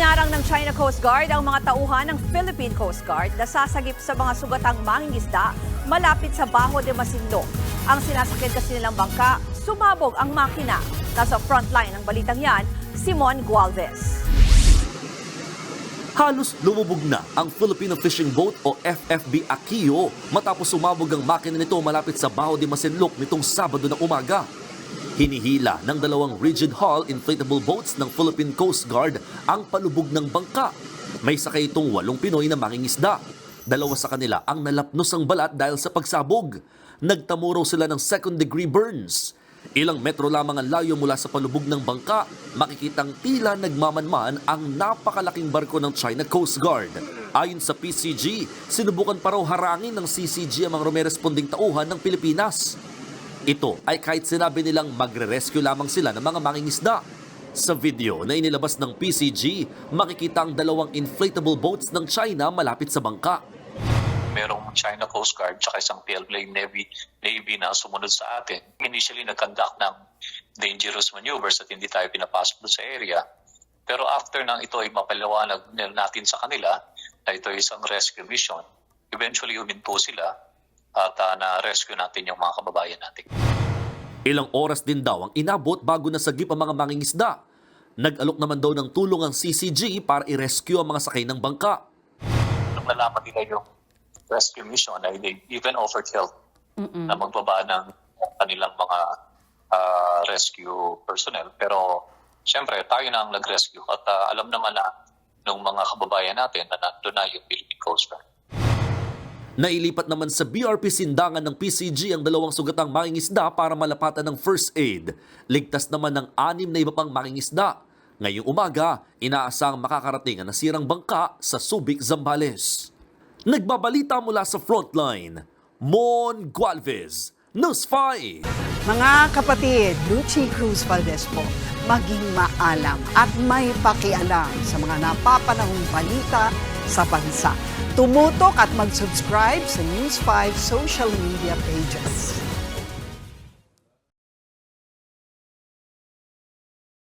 Hinarang ng China Coast Guard ang mga tauhan ng Philippine Coast Guard na sasagip sa mga sugatang mangingisda malapit sa Bajo de Masinloc. Ang sinasakyan kasi nilang bangka, sumabog ang makina. Nasa frontline ng balitang yan, Simon Gualvez. Halos lumubog na ang Filipino Fishing Boat o FFB Aquio matapos sumabog ang makina nito malapit sa Bajo de Masinloc nitong Sabado ng umaga. Hinihila ng dalawang rigid hull inflatable boats ng Philippine Coast Guard ang palubog ng bangka. May sakay itong 8 Pinoy na mangingisda. 2 sa kanila ang nalapnos ang balat dahil sa pagsabog. Nagtamo raw sila ng 2nd-degree burns. Ilang metro lamang ang layo mula sa palubog ng bangka, makikitang tila nagmamanman ang napakalaking barko ng China Coast Guard. Ayon sa PCG, sinubukan pa raw harangin ng CCG ang mga rumeresponding tauhan ng Pilipinas. Ito ay kahit sinabi nilang magre-rescue lamang sila ng mga mangingisda. Sa video na inilabas ng PCG, makikita ang 2 inflatable boats ng China malapit sa bangka. Merong China Coast Guard at isang PLA Navy na sumunod sa atin. Initially, nag-conduct ng dangerous maneuvers at hindi tayo pinapasok sa area. Pero after nang ito ay mapaliwanag natin sa kanila na ito ay isang rescue mission, eventually huminto sila at na-rescue natin yung mga kababayan natin. Ilang oras din daw ang inabot bago nasagip ang mga mangingisda. Nag-alok naman daw ng tulong ang CCG para i-rescue ang mga sakay ng bangka. Nung nalaman nila yung rescue mission, ay they even offered help na magbaba ng kanilang mga rescue personnel. Pero siyempre, tayo na ang nag-rescue at alam naman na ng mga kababayan natin na nandun na yung Philippine Coast Guard. Nailipat naman sa BRP Sindangan ng PCG ang 2 sugatang mangingisda para malapatan ng first aid. Ligtas naman ng 6 na iba pang mangingisda. Ngayong umaga, inaasang makakarating ang nasirang bangka sa Subic, Zambales. Nagbabalita mula sa frontline, Mon Gualvez, News 5. Mga kapatid, Lucy Cruz Valdez po, maging maalam at may pakialam sa mga napapanahong balita sa bansa. Tumutok at mag-subscribe sa News 5 social media pages.